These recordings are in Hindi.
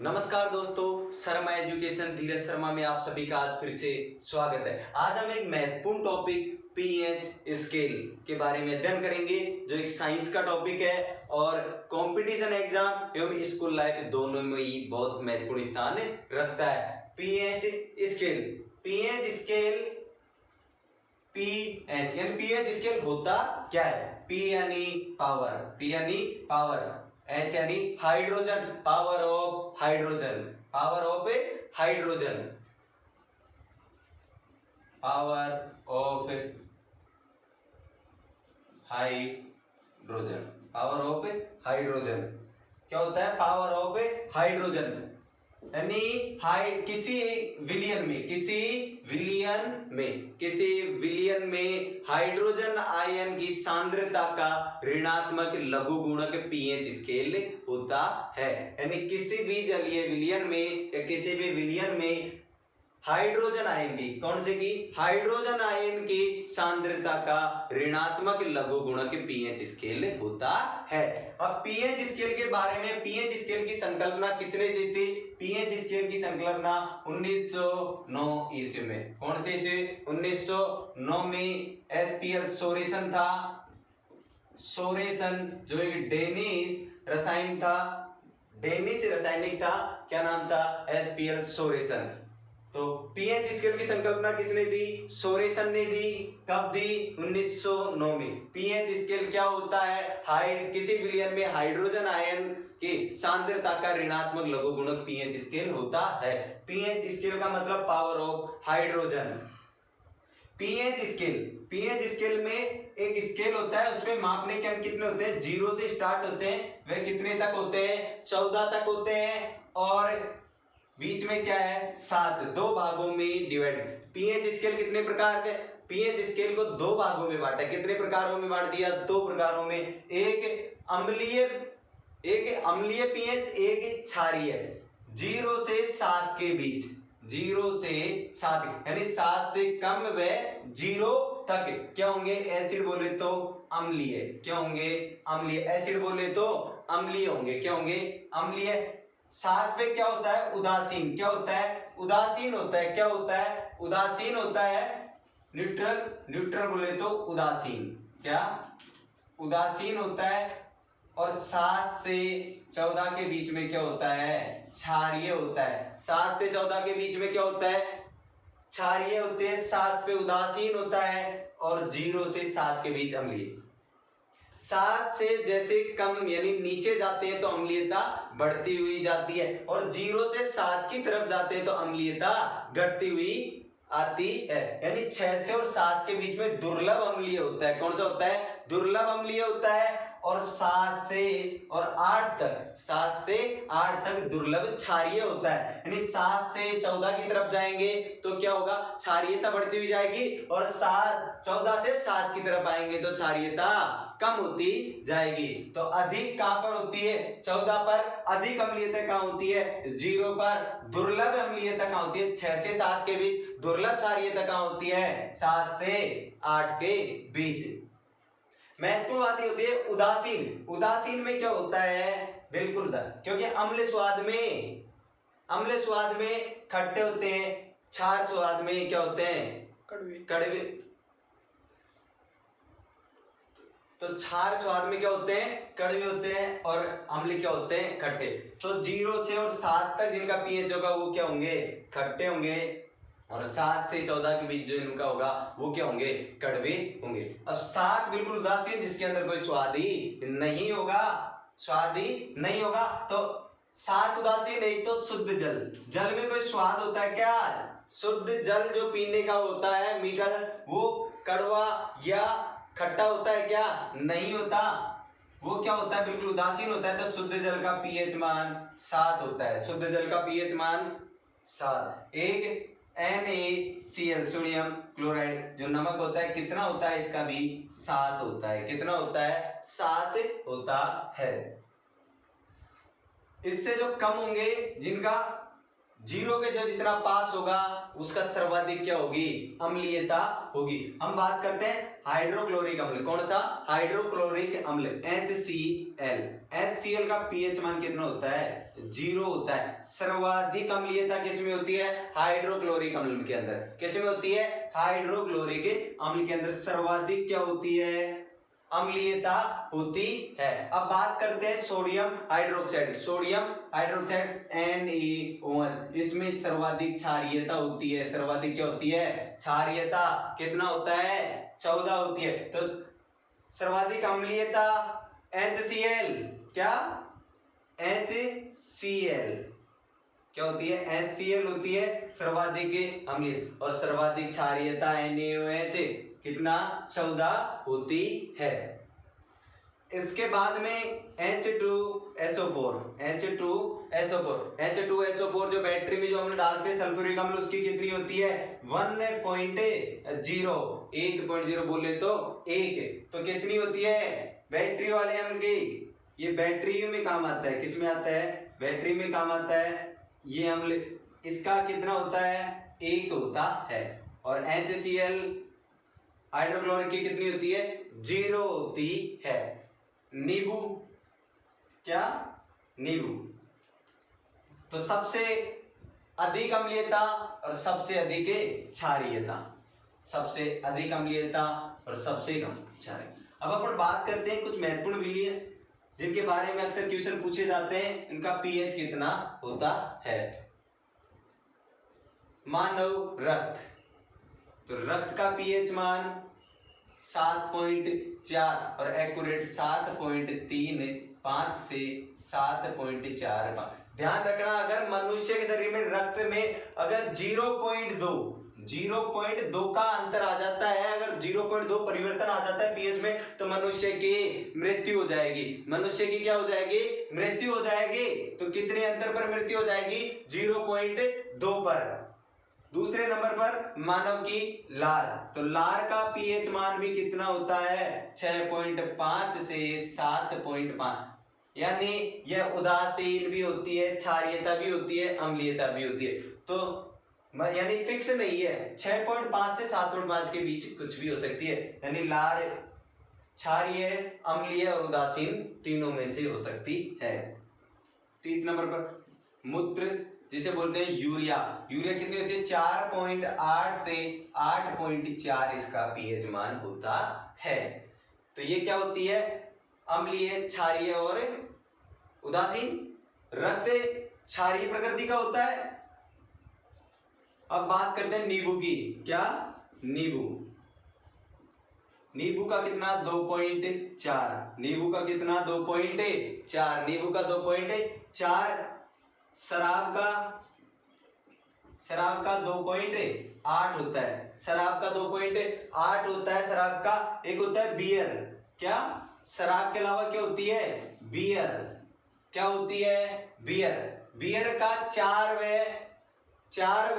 नमस्कार दोस्तों, शर्मा एजुकेशन धीरज शर्मा में आप सभी का आज फिर से स्वागत है। आज हम एक महत्वपूर्ण टॉपिक पीएच स्केल के बारे में अध्ययन करेंगे, जो एक साइंस का टॉपिक है और कंपटीशन एग्जाम एवं स्कूल लाइफ दोनों में ही बहुत महत्वपूर्ण स्थान रखता है। पीएच स्केल पीएच यानी पीएच स्केल होता क्या है? पी यानी पावर, एच यानी हाइड्रोजन, पावर ऑफ हाइड्रोजन, क्या होता है? पावर ऑफ हाइड्रोजन यानी किसी विलियन में हाइड्रोजन आयन की सांद्रता का ऋणात्मक लघु गुणक पीएच स्केल होता है। यानी किसी भी जलीय विलियन में या किसी भी विलियन में हाइड्रोजन आयन की सांद्रता का ऋणात्मक लघु गुणक पीएच स्केल होता है। अब पीएच स्केल के बारे में, पीएच स्केल की संकल्पना किसने दी थी? पीएच स्केल की संकल्पना 1909 ईस्वी में। कौन से ईस्वी? 1909 में एसपीएल सोरेसन था। सोरेसन जो एक डेनिश रासायनिक था। क्या नाम था? एसपीएल सोरेसन। तो पीएच स्केल की संकल्पना किसने दी? सोरेसन ने दी। कब दी? 1909 में। पीएच स्केल क्या होता है? किसी विलियन में हाइड्रोजन आयन की सांद्रता का ऋणात्मक लघु गुणक पीएच स्केल होता है। पीएच स्केल का मतलब power of hydrogen. PH scale में एक स्केल होता है, उसमें मापने के अंक कितने होते हैं? 0 से स्टार्ट होते हैं। वे कितने तक होते हैं? 14 तक होते हैं। और बीच में क्या है? 7। 2 भागों में डिवाइड। पीएच स्केल कितने प्रकार के? पीएच स्केल को 2 भागों में बांटा। कितने प्रकारों में बांट दिया? 2 प्रकारों में। एक अम्लीय पीएच, एक क्षारीय। 0 से 7 के बीच, 0 से 7 यानी 7 से कम व 0 तक क्या होंगे? एसिड बोले तो अम्लीय। क्या होंगे? अम्लीय। एसिड बोले तो अम्लीय होंगे। क्या होंगे? अम्लीय। 7 पे क्या होता है? उदासीन। क्या होता है? उदासीन होता है। क्या होता है? उदासीन होता है। न्यूट्रल बोले तो उदासीन। क्या? उदासीन होता है। और 7 से 14 के बीच में क्या होता है? क्षारीय होता है। 7 से 14 के बीच में क्या होता है? क्षारीय होते हैं। 7 पे उदासीन होता है और 0 से 7 के बीच अम्लीय। 7 से जैसे कम यानी नीचे जाते हैं तो अम्लीयता बढ़ती हुई जाती है, और 0 से 7 की तरफ जाते हैं तो अम्लीयता घटती हुई आती है। यानी 6 से और 7 के बीच में दुर्लभ अम्लीय होता है। कौन सा होता है? दुर्लभ अम्लीय होता है। और 7 से 8 तक दुर्लभ क्षारीय होता है। यानी 7 से 14 की तरफ जाएंगे तो क्या होगा? क्षारीयता बढ़ती हुई जाएगी, और 14 से 7 की तरफ आएंगे तो क्षारीयता कम होती जाएगी। तो अधिक कहां पर होती है? 14 पर अधिक अम्लीयता कहां होती है? 0 पर। दुर्लभ अम्लीयता कहां होती है? 6 से 7 के बीच। दुर्लभ क्षारीयता कहां होती है? 7 से 8 के बीच। महत्वपूर्ण बात होती है उदासीन में क्या होता है? बिल्कुल क्योंकि अम्ल स्वाद में खट्टे होते हैं, क्षार स्वाद में क्या होते हैं? कड़वे। तो क्षार स्वाद में क्या होते हैं? कड़वे होते हैं, और अम्ल क्या होते हैं? खट्टे। तो 0 से और 7 तक जिनका पीएच होगा वो क्या होंगे? खट्टे होंगे, और 7 से 14 के बीच जो इनका होगा वो क्या होंगे? कड़वे होंगे। अब 7 बिल्कुल उदासीन, जिसके अंदर कोई स्वाद ही नहीं होगा। तो 7 उदासीन। एक तो शुद्ध जल में कोई स्वाद होता है क्या? शुद्ध जल जो पीने का होता है, मीठा, वो कड़वा या खट्टा होता है क्या? नहीं होता। वो क्या होता है? बिल्कुल उदासीन होता है। तो शुद्ध जल का पीएच मान 7 होता है। शुद्ध जल का पीएच मान 7। एक NaCl सोडियम क्लोराइड जो नमक होता है, कितना होता है? इसका भी 7 होता है। कितना होता है? 7 होता है। इससे जो कम होंगे, जिनका 0 के जो जितना पास होगा उसका सर्वाधिक क्या होगी? अम्लीयता होगी। हम बात करते हैं हाइड्रोक्लोरिक अम्ल। कौन सा? हाइड्रोक्लोरिक अम्ल HCl। HCl का पीएच मान कितना होता है? 0 होता है। सर्वाधिक अम्लीयता किसमें होती है? हाइड्रोक्लोरिक अम्ल के अंदर। किसमें होती है? हाइड्रोक्लोरिक अम्ल के अंदर सर्वाधिक क्या होती है? अम्लीयता होती है। अब बात करते हैं sodium hydroxide. Sodium hydroxide NaOH, इसमें सर्वाधिक क्षारीयता होती है। सर्वाधिक क्या होती है? क्षारीयता। कितना होता है? 14 होती है। तो सर्वाधिक अम्लीयता HCl। क्या? HCl क्या होती है? HCl होती है सर्वाधिक अम्लीय। और सर्वाधिक क्षारीयता NaOH कितना? 14 होती है। इसके बाद में H2SO4। H2SO4 जो बैटरी में जो हम डालते हैं सल्फ्यूरिक अम्ल, उसकी कितनी होती है? 1.0। 1.0 बोले तो 1। तो कितनी होती है बैटरी वाले अम्ल की? ये बैटरी में काम आता है। किस में आता है? बैटरी में काम आता है ये अम्ल। इसका कितना होता है? 1 होता है। और HCl हाइड्रोक्लोरिक की कितनी होती है? 0 होती है। नींबू। क्या? नींबू। तो सबसे अधिक अम्लीयता और सबसे अधिक क्षारीयता। सबसे अधिक अम्लीयता और सबसे कम क्षारीयता। अब अपन बात करते हैं कुछ महत्वपूर्ण विलयन जिनके बारे में अक्सर क्वेश्चन पूछे जाते हैं। इनका पीएच कितना होता है? मानव रक्त। तो रक्त का पीएच मान 7.4 और एक्यूरेट 7.35 से 7.45। ध्यान रखना, अगर मनुष्य के शरीर में रक्त में अगर 0.2 का अंतर आ जाता है, अगर 0.2 परिवर्तन आ जाता है पीएच में, तो मनुष्य की मृत्यु हो जाएगी। मनुष्य की क्या हो जाएगी? मृत्यु हो जाएगी। तो कितने अंतर पर मृत्यु हो जाएगी? 0.2 पर। दूसरे नंबर पर मानव की लार। तो लार का पीएच मान भी कितना होता है? 6.5 से 7.5। यानी यह उदासीन भी होती है, क्षारीयता भी होती है, अम्लीयता भी होती है। तो यानी फिक्स नहीं है, 6.5 से 7.5 के बीच कुछ भी हो सकती है। यानी लार क्षारीय, अम्लीय और उदासीन तीनों में से हो सकती है। 30 नंबर पर मूत्र, जिसे बोलते हैं यूरिया। यूरिया कितनी होती है? 4.8 से 8.4 इसका पीएच मान होता है। तो ये क्या होती है? अम्लीय, क्षारीय और उदासीन। रक्त क्षारीय प्रकृति का होता है। अब बात करते हैं नींबू की। क्या? नींबू। नींबू का कितना? 2.4। नींबू का कितना? 2.4। नींबू का 2.4। शराब का 2.8 होता है। शराब का 2.8 होता है। शराब का एक होता है बियर। क्या? शराब के अलावा क्या होती है? बियर। क्या होती है? बियर। बियर का 4 व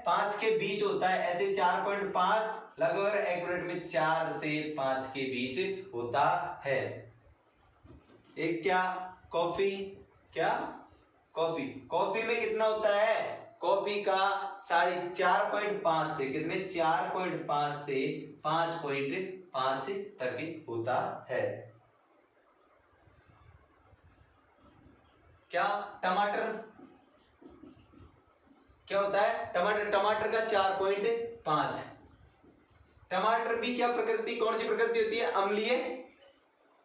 5 के बीच होता है। ऐसे 4.5 लगभग एक्यूरेट में 4 से 5 के बीच होता है। एक क्या? कॉफी। क्या? कॉफी। कॉफी में कितना होता है? कॉफी का 4.5 से कितने? 4.5 से 5.5 तक होता है। क्या? टमाटर। क्या होता है? टमाटर का 4.5। टमाटर भी क्या प्रकृति, कौन सी प्रकृति होती है? अम्लीय।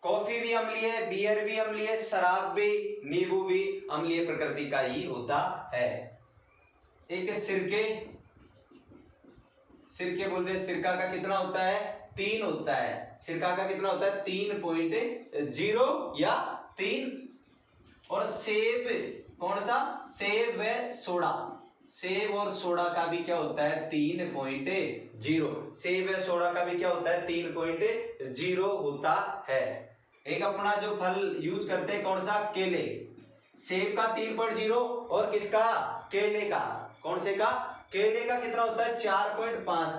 कॉफी भी अम्लीय है, बियर भी अम्लीय, शराब भी, नींबू भी अम्लीय प्रकृति का ही होता है। एक सिरके बोलते हैं। सिरका का कितना होता है? 3 होता है। सिरका का कितना होता है? 3.0 या 3। और सेब, कौन सा? सेब व सोडा। सेब और सोडा का भी क्या होता है? 3.0। सेब व सोडा का भी क्या होता है? 3.0 होता है। एक अपना जो फल यूज करते हैं, कौन सा? केले। सेब का 3.0 और किसका? केले का। कौन से का? केले का कितना होता है? 4.5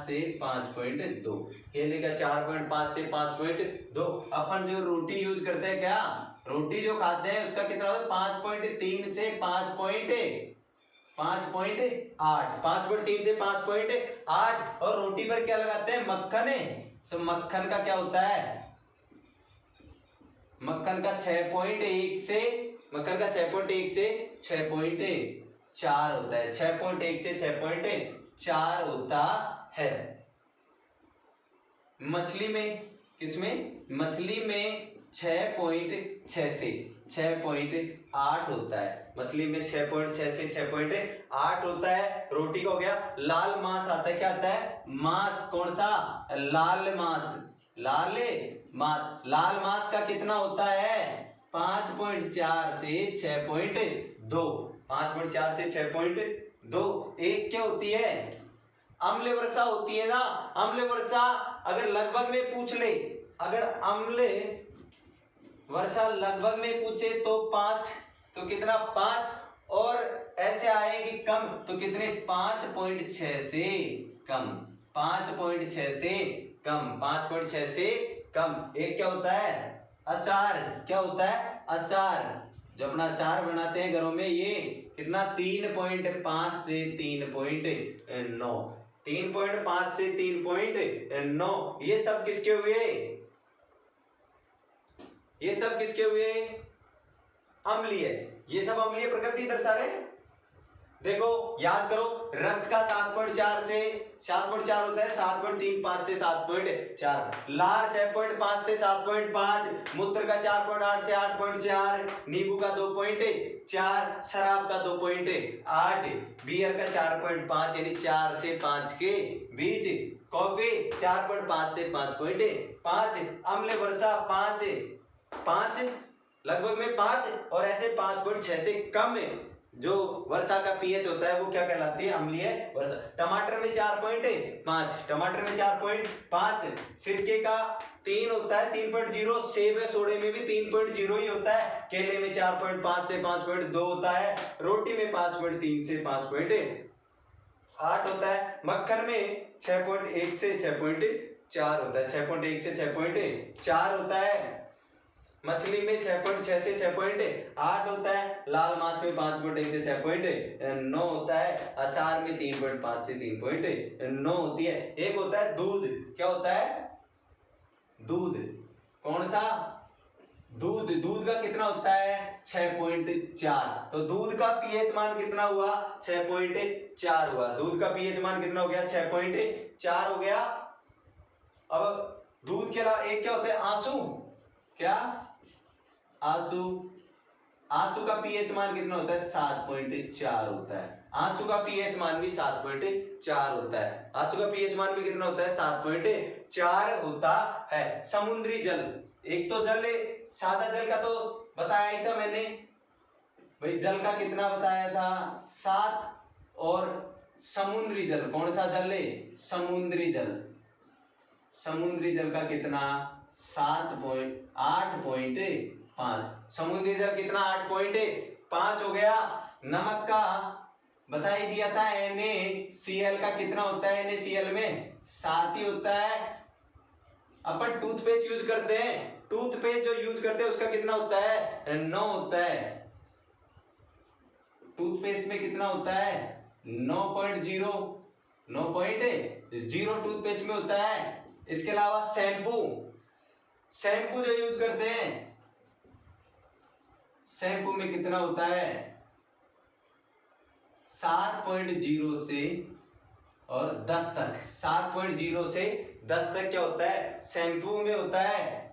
से 5.2। केले का 4.5 से 5.2। अपन जो रोटी यूज करते हैं, क्या रोटी जो खाते हैं उसका कितना होता है? 5.3 से 5.5 5.8, 5/3 से 5.8। और रोटी पर क्या लगाते हैं, मक्खन है, तो मक्खन का क्या होता है, मक्खन का 6.1 से 6.4 होता है, 6.1 से 6.4 होता है। मछली में, किसमें, मछली में 6.6 से 6.8 होता है, मछली में 6.6 से 6.8 होता है। रोटी का हो गया। लाल मांस आता है, क्या आता है, मांस, कौन सा, लाल मांस, लाल मांस का कितना होता है, 5.4 से 6.2, 5.4 से 6.2। एक क्या होती है, अम्ल वर्षा होती है ना। अम्ल वर्षा अगर लगभग में पूछ ले, अगर अम्ल वर्षा लगभग में पूछे तो 5, तो कितना, 5, और ऐसे आएगी कम तो कितने, 5.6 से कम, 5.6 से कम, 5.6 से कम। एक क्या होता है, अचार, क्या होता है, अचार, जो अपना अचार बनाते हैं घरों में, ये कितना, 3.5 से 3.9, 3.5 से 3.9। ये सब किसके हुए, ये सब किसके हुए, अम्लीय, ये सब अम्लीय प्रकृति दर्शा रहे। देखो याद करो, रक्त का 7.4 से 7.4 होता है, 7.35 से 7.4, लार 6.5 से 7.5, मूत्र का 4.8 से 8.4, नींबू का 2.4, शराब का 2.8, बियर का 4.5 यानी 4 से 5 के बीच, कॉफी 4.5 से 5.5, अम्ल वर्षा 5 लगभग में 5, और ऐसे 5.6 से कम जो वर्षा का पीएच होता है वो क्या कहलाती है, अम्लीय वर्षा। टमाटर में 4.5, टमाटर में 4.5, सिरके का 3 होता है, 3.0, सेब है सोडे में भी 3.0 ही होता है, केले में 4.5 से 5.2 होता है, रोटी में 5.3 से 5.8 होता है, मक्खन में 6.1 से 6.4 होता है, 6.1 से 6.4 होता है, मछली में 6.6 से 6.8 होता है, लाल मांस में 5.1 से 6.9 होता है, अचार में 3.5 से 3.9 होती है। एक होता है दूध, क्या होता है, दूध, कौन सा, दूध का कितना होता है, 6.4, तो दूध का पीएच मान कितना हुआ, 6.4 हुआ, दूध का पीएच मान कितना हो गया, 6.4 हो गया। अब दूध के अलावा एक क्या होता है, आंसू, क्या, आंसू का पीएच मान कितना होता है, 7.4 होता है, आंसू का पीएच मान भी 7.4 होता है, आंसू का पीएच मान भी कितना होता है, 7.4 होता है। समुद्री जल, एक तो जल है, सादा जल का तो बताया ही था मैंने भाई, जल का कितना बताया था, 7, और समुद्री जल, कौन सा जल है, समुद्री जल, समुद्री जल का कितना, 8.5, समुद्री जल कितना, 8.5 हो गया। नमक का बता ही दिया था, NaCl का कितना होता है, NaCl में 7 ही होता है। अपन टूथपेस्ट यूज करते हैं, टूथपेस्ट जो यूज करते हैं उसका कितना होता है, 9 होता है, टूथपेस्ट में कितना होता है, 9.0 टूथपेस्ट में होता है। इसके अलावा शैम्पू जो यूज करते हैं, शैम्पू में कितना होता है, 7.0 से और 10 तक, 7.0 से 10 तक क्या होता है, शैम्पू में होता है।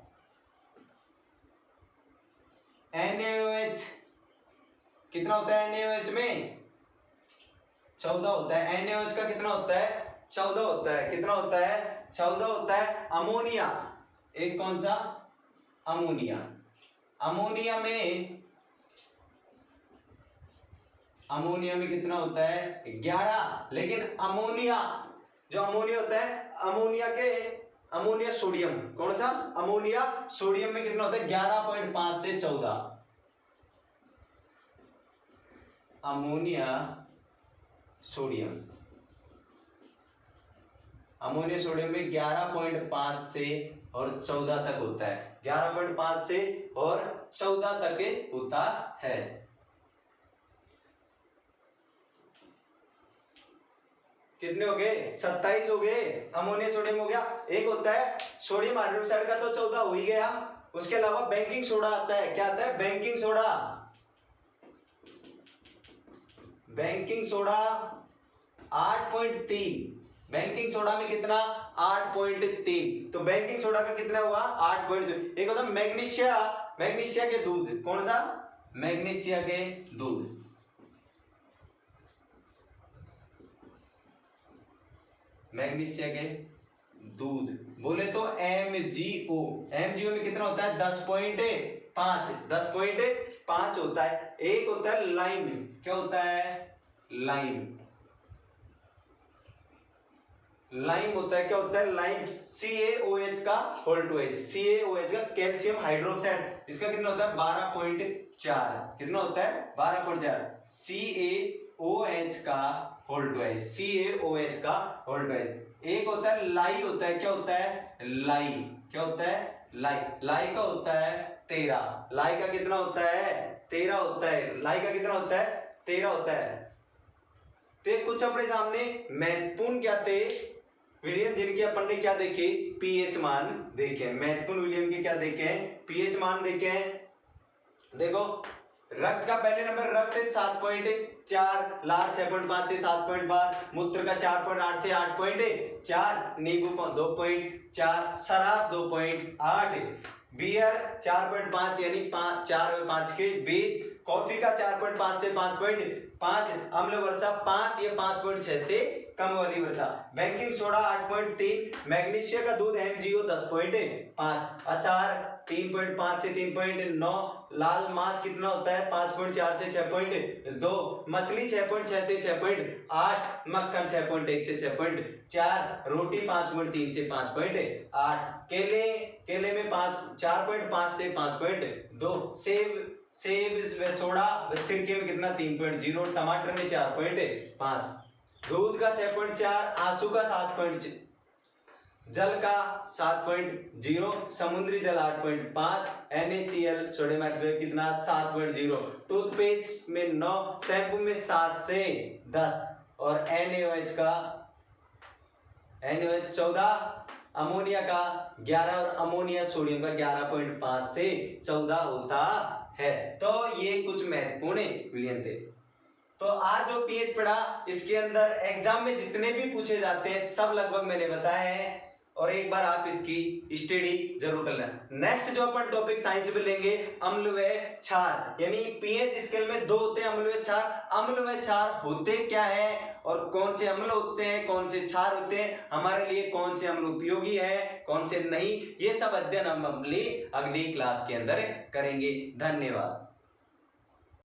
NaOH कितना होता है, NaOH में 14 होता है, NaOH का कितना होता है, 14 होता है, कितना होता है, 14 होता है। अमोनिया, एक कौन सा, अमोनिया, अमोनिया में कितना होता है, 11, लेकिन अमोनिया, जो अमोनिया होता है, अमोनिया सोडियम, कौन सा, अमोनिया सोडियम में कितना होता है, 11.5 से 14, अमोनिया सोडियम में 11.5 से और 14 तक होता है, 11.5 से और 14 तक होता है। कितने हो गए 27 हो गए। अमोनिया सोडियम हो गया। एक होता है सोडियम हाइड्रोक्साइड का तो 14 हो ही गया। उसके अलावा बेकिंग सोडा आता है। क्या आता है baking soda. Baking soda 8.3। Baking soda में कितना 8.3। तो बेकिंग सोडा का कितना हुआ 8.3। एक होता है मैग्नीशिया। मैग्नीशिया के दूध। कौन सा मैग्नीशिया के दूध। मैग्नीशिया के दूध बोले तो MgO। MgO में कितना होता है 10.5। 10.5 होता है। एक होता है लाइम। क्या होता है लाइम। लाइम होता है क्या होता है लाइम CaOH का होल टू एच। CaOH का कैल्शियम हाइड्रोक्साइड। इसका कितना होता है 12.4। कितना होता है 12.4। CaOH का होल टू एच। CaOH का होल टू एच। एक होता है लाई। होता है क्या होता है लाई। क्या होता है लाई। लाई का होता है 13। लाई का कितना होता है 13 होता है। लाई का कितना होता है 13 होता है। तो कुछ अपने सामने महत्वपूर्ण क्या थे विलियम जिनके अपन ने क्या देखे पीएच मान देखे। महत्वपूर्ण विलियम के क्या देखे पीएच मान देखे। देखो रक्त का पहले नंबर रक्त है 7.4, लार 6.5 से 7.5, मूत्र का 4.8 से 8.4, नींबू 2.4, शराब 2.8, बियर 4.5 यानी 4/5 के बीच, कॉफी का 4.5 से 5.5, अम्ल वर्षा 5 या 5.6 से कम वाली वर्षा, बेकिंग सोडा 8.3, मैग्नीशिया का दूध MgO 10.5, अचार 3.5 से 3.9, लाल मांस कितना होता है 5.4 से 6.2, मछली 6.6 से 6.8, मक्खन 6.1 से 6.4, रोटी 5.3 से 5.8, केले में 4.5 से 5.2, सेब व सोडा व सिरके में कितना 3.0, टमाटर में 4.5, दूध का 6.4, आंसू का 7.4, जल का 7.0, समुद्री जल 8.5, NaCl सोडियम हाइड्रोक्साइड कितना 7.0, टूथपेस्ट में 9, शैम्पू में 7 से 10 और NaOH का NaOH 14, अमोनिया का 11 और अमोनिया सोडियम का 11.5 से 14 होता है। तो ये कुछ महत्वपूर्ण विलियन थे। तो आज जो पीएच पढ़ा इसके अंदर एग्जाम में जितने भी पूछे जाते हैं सब लगभग मैंने बताया है और एक बार आप इसकी स्टडी जरूर कर लेना। नेक्स्ट जो अपन टॉपिक साइंस में लेंगे अम्ल व क्षार, यानी पीएच स्केल में 2 होते हैं अम्ल व क्षार। अम्ल व क्षार होते क्या है और कौन से अम्ल होते हैं कौन से क्षार होते हैं, हमारे लिए कौन से अम्ल उपयोगी है कौन से नहीं, ये सब अध्ययन हम अगली क्लास के अंदर करेंगे। धन्यवाद।